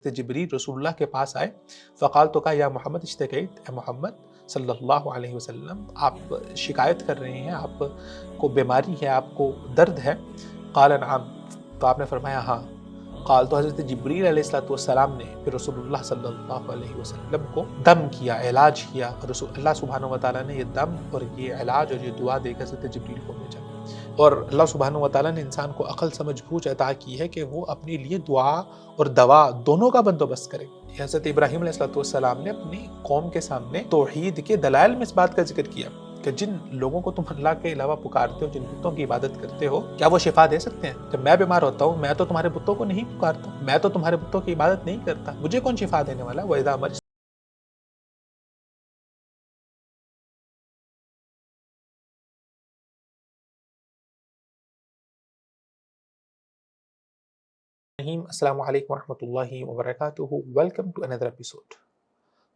جبریل رسول اللہ کے پاس آئے، فقال تو کہا یا محمد اشتکیت، اے محمد صلی اللہ علیہ وسلم آپ شکایت کر رہے ہیں، آپ کو بیماری ہے، آپ کو درد ہے؟ قال نعم، تو آپ نے فرمایا ہاں۔ قال، تو حضرت جبریل علیہ السلام نے پھر رسول اللہ صلی اللہ علیہ وسلم کو دم کیا، علاج کیا، اور رسول اللہ سبحانہ وتعالیٰ نے یہ دم اور یہ علاج اور یہ دعا دے کر حضرت جبریل کو بھیجا۔ اور اللہ سبحانہ وتعالیٰ نے انسان کو عقل سمجھ بوجھ عطا کی ہے کہ وہ اپنے لیے دعا اور دوا دونوں کا بندوبست کرے۔ حضرت ابراہیم علیہ السلام نے اپنی قوم کے سامنے توحید کے دلائل میں اس بات کا ذکر کیا کہ جن لوگوں کو تم اللہ کے علاوہ پکارتے ہو، جن بتوں کی عبادت کرتے ہو، کیا وہ شفا دے سکتے ہیں؟ جب میں بیمار ہوتا ہوں، میں تو تمہارے بتوں کو نہیں پکارتا، میں تو تمہارے بتوں کی عبادت نہیں کرتا، مجھے کون شفا دینے والا؟ وَإِذَا مَرِضْتُ السلام علیکم ورحمۃ اللہ وبرکاتہ۔ Welcome to another episode.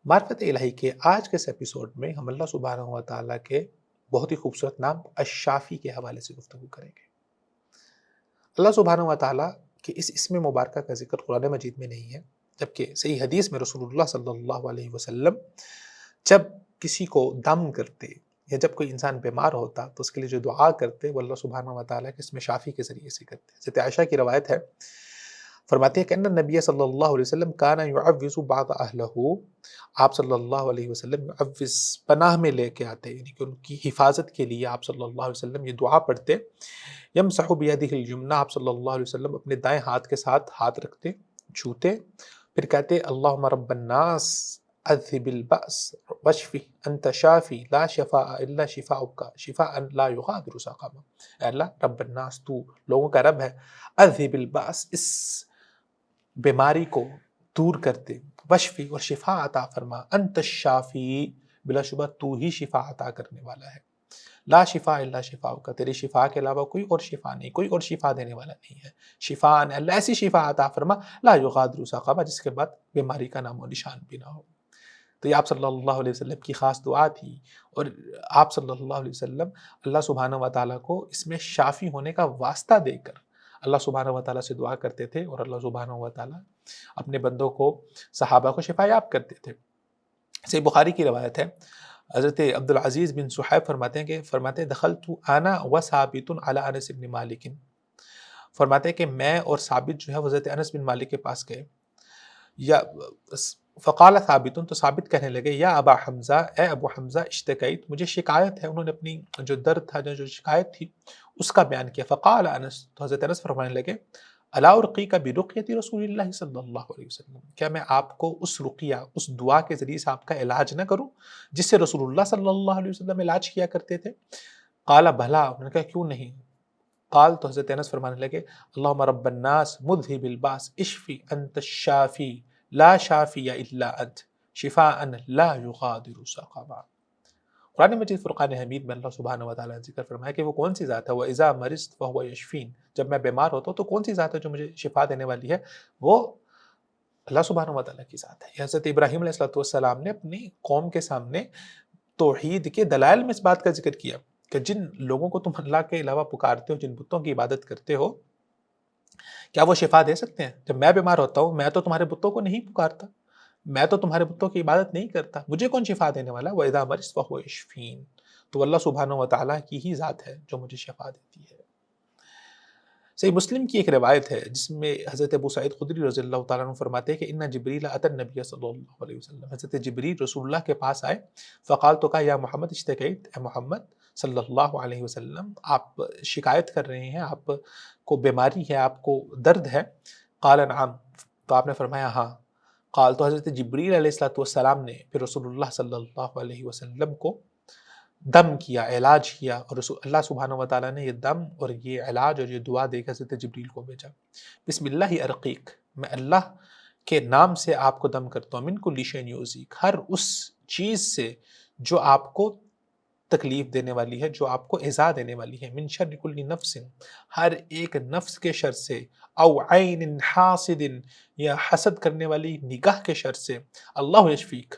معرفت الہی کے آج کے اس ایپیسوڈ میں ہم اللہ سبحانہ و تعالیٰ کے بہت ہی خوبصورت نام الشافی کے حوالے سے گفتگو کریں گے۔ اللہ سبحانہ و تعالیٰ کے اس اسم مبارکہ کا ذکر قرآن مجید میں نہیں ہے، جبکہ صحیح حدیث میں رسول اللہ صلی اللہ علیہ وسلم جب کسی کو دم کرتے یا جب کوئی انسان بیمار ہوتا تو اس کے لیے جو دعا کرتے وہ اللہ سبحانہ و تعالیٰ کے اسم شافی کے ذریعے سے کرتے۔ حضرت عائشہ کی روایت ہے، فرماتے ہیں کہ ان نبی صلی اللہ علیہ وسلم کانا یعوذ بعض اہلہ، آپ صلی اللہ علیہ وسلم یعوذ پناہ میں لے کے آتے، یعنی کہ ان کی حفاظت کے لیے آپ صلی اللہ علیہ وسلم یہ دعا پڑھتے۔ یمسح بیدہ الیمنی، آپ صلی اللہ علیہ وسلم اپنے دائیں ہاتھ کے ساتھ ہاتھ رکھتے، چھوتے، پھر کہتے اللہم رب الناس اذھب البأس واشفی انت شافی لا شفاء الا شفاؤک شفاء لا یغادر سقما۔ اے اللہ رب الناس، تو لوگوں کا رب ہے، اذھب البأس، اس بیماری کو دور کرتے، وشفی اور شفا عطا فرما، انت الشافی، بلا شبہ تو ہی شفا عطا کرنے والا ہے، لا شفاء الا شفاؤک، تیری شفا کے علاوہ کوئی اور شفا نہیں، کوئی اور شفا دینے والا نہیں ہے، شفاء اللہ، ایسی شفا عطا فرما لا یغادر سقما، جس کے بعد بیماری کا نام و نشان بھی نہ ہو۔ تو یہ آپ صلی اللہ علیہ وسلم کی خاص دعا تھی، اور آپ صلی اللہ علیہ وسلم اللہ سبحانہ و تعالیٰ کو اس میں شافی ہونے کا واسطہ دے کر اللہ سبحانہ و تعالیٰ سے دعا کرتے تھے، اور اللہ سبحانہ و تعالیٰ اپنے بندوں کو، صحابہ کو شفا یاب کرتے تھے۔ صحیح بخاری کی روایت ہے، حضرت عبدالعزیز بن صہیب فرماتے ہیں دخلت انا وثابت علی انس بن مالک، فرماتے ہیں کہ میں اور ثابت جو ہے حضرت انس بن مالک کے پاس گئے، یا فقال ثابت، تو ثابت کہنے لگے یا ابا حمزہ، اے ابو حمزہ اشتکیت، مجھے شکایت ہے، انہوں نے اپنی جو درد تھا، جو شکایت تھی اس کا بیان کیا۔ فقال انس، تو حضرت انس فرمانے لگے الا ارقیک برقیۃ رسول اللہ صلی اللہ علیہ وسلم، کیا میں آپ کو اس رقیہ، اس دعا کے ذریعے سے آپ کا علاج نہ کروں جس سے رسول اللہ صلی اللہ علیہ وسلم علاج کیا کرتے تھے؟ قال بھلا، انہوں نے کہا کیوں نہیں؟ قال، تو حضرت انس فرمانے لگے اللہم رب الناس مذہب الباس اشفی انت الشافی لا شافی الا انت شفاء لا یغادر سقما۔ قرآن مجید فرقان حمید میں اللہ سبحانہ و تعالیٰ نے ذکر فرمایا کہ وہ کون سی ذات ہے، وَإِذَا مَرِضْتُ فَهُوَ يَشْفِينِ، جب میں بیمار ہوتا ہوں تو کون سی ذات ہے جو مجھے شفا دینے والی ہے؟ وہ اللہ سبحانہ و تعالیٰ کی ذات ہے۔ حضرت ابراہیم علیہ السلام نے اپنی قوم کے سامنے توحید کے دلائل میں اس بات کا ذکر کیا کہ جن لوگوں کو تم اللہ کے علاوہ پکارتے ہو، جن بتوں کی عبادت کرتے ہو، کیا وہ شفا دے سکتے ہیں؟ جب میں بیمار ہوتا ہوں، میں تو تمہارے بتوں کو نہیں پکارتا، میں تو تمہارے بتوں کی عبادت نہیں کرتا، مجھے کون شفا دینے والا؟ وَإِذَا مَرِضْتُ فَهُوَ يَشْفِينِ، تو اللہ سبحانہ و تعالیٰ کی ہی ذات ہے جو مجھے شفا دیتی ہے۔ صحیح مسلم کی ایک روایت ہے جس میں حضرت ابو سعید خدری رضی اللہ تعالیٰ عنہ فرماتے ہیں کہ ان جبریل اتی النبی صلی اللہ علیہ وسلم، حضرت جبریل رسول اللہ کے پاس آئے، فقال تو کہا یا محمد اشتکیت، اے محمد صلی اللہ علیہ وسلم آپ شکایت کر رہے ہیں، آپ کو بیماری ہے، آپ کو درد ہے؟ قال نعم، تو آپ نے فرمایا ہاں۔ قال، تو حضرت جبریل علیہ السلام نے پھر رسول اللہ صلی اللہ علیہ وسلم کو دم کیا، علاج کیا، اور اللہ سبحانہ و تعالیٰ نے یہ دم اور یہ علاج اور یہ دعا دے کر حضرت جبریل کو بھیجا۔ بسم اللہ ارقیک، میں اللہ کے نام سے آپ کو دم کرتا ہوں، من کل شیء یؤذیک، ہر اس چیز سے جو آپ کو تکلیف دینے والی ہے، جو آپ کو ایذا دینے والی ہے، من شر کل نفس، ہر ایک نفس کے شر سے، او عین حاسد، یا حسد کرنے والی نگاہ کے شر سے، اللہ یشفیک،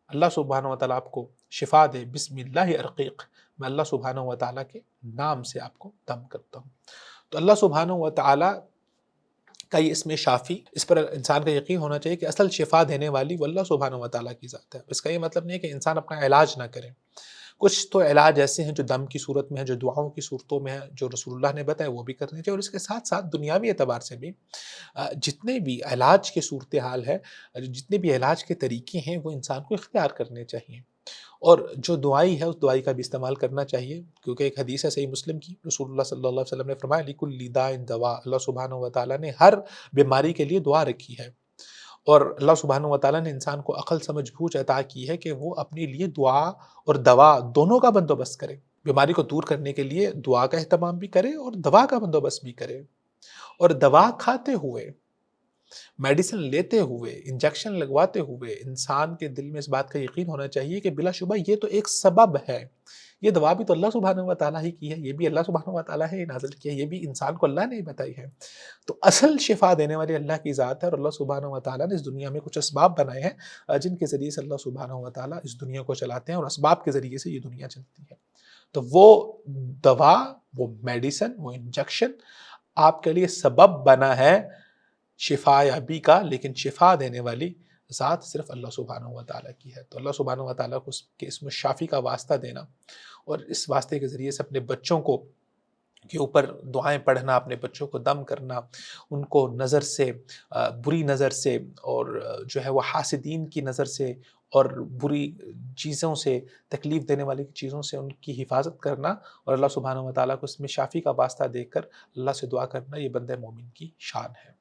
اللہ سبحانہ و تعالیٰ آپ کو شفا دے، بسم اللہ ارقیق، میں اللہ سبحانہ و تعالیٰ کے نام سے آپ کو دم کرتا ہوں۔ تو اللہ سبحانہ و تعالیٰ کئی اسم شافی، اس پر انسان کا یقین ہونا چاہیے کہ اصل شفا دینے والی وہ اللہ سبحانہ و تعالیٰ کی ذات ہے۔ اس کا یہ مطلب نہیں ہے کہ انسان اپنا علاج نہ کرے۔ کچھ تو علاج ایسے ہیں جو دم کی صورت میں ہیں، جو دعاؤں کی صورتوں میں ہیں، جو رسول اللہ نے بتایا وہ بھی کرنے چاہیے، اور اس کے ساتھ ساتھ دنیاوی اعتبار سے بھی جتنے بھی علاج کے صورتحال ہے، جتنے بھی علاج کے طریقے ہیں وہ انسان کو اختیار کرنے چاہیے، اور جو دعائی ہے اس دعائی کا بھی استعمال کرنا چاہیے، کیونکہ ایک حدیث ہے صحیح مسلم کی، رسول اللہ صلی اللہ علیہ وسلم نے فرمایا لِكُلِّ دَاءٍ دَوَاءٌ، اللہ سبحانہ و تعالیٰ نے ہر بیماری کے لیے دعا رکھی ہے، اور اللہ سبحانہ و تعالیٰ نے انسان کو عقل سمجھ بوجھ عطا کی ہے کہ وہ اپنے لیے دعا اور دوا دونوں کا بندوبست کرے، بیماری کو دور کرنے کے لیے دعا کا اہتمام بھی کرے اور دوا کا بندوبست بھی کرے، اور دوا کھاتے ہوئے، میڈیسن لیتے ہوئے، انجیکشن لگواتے ہوئے انسان کے دل میں اس بات کا یقین ہونا چاہیے کہ بلا شبہ یہ تو ایک سبب ہے، یہ دوا بھی تو اللہ سبحانہ و تعالیٰ ہی کی ہے، یہ بھی اللہ سبحانہ و تعالیٰ ہی نازل کیا ہے، یہ بھی انسان کو اللہ نے ہی بتائی ہے۔ تو اصل شفا دینے والی اللہ کی ذات ہے، اور اللہ سبحانہ و تعالیٰ نے اس دنیا میں کچھ اسباب بنائے ہیں جن کے ذریعے سے اللہ سبحانہ و تعالیٰ اس دنیا کو چلاتے ہیں، اور اسباب کے ذریعے سے یہ دنیا چلتی ہے۔ تو وہ دوا، وہ میڈیسن، وہ انجیکشن آپ کے لیے سبب بنا ہے شفا یابی کا، لیکن شفا دینے والی ذات صرف اللہ سبحانہ و تعالیٰ کی ہے۔ تو اللہ سبحانہ و تعالیٰ کو اس کے اسم الشافی کا واسطہ دینا، اور اس واسطے کے ذریعے سے اپنے بچوں کو کے اوپر دعائیں پڑھنا، اپنے بچوں کو دم کرنا، ان کو نظر سے، بری نظر سے، اور جو ہے وہ حاسدین کی نظر سے اور بری چیزوں سے، تکلیف دینے والی چیزوں سے ان کی حفاظت کرنا، اور اللہ سبحانہ و تعالیٰ کو اس میں شافی کا واسطہ دے کر اللہ سے دعا کرنا، یہ بندہ مومن کی شان ہے۔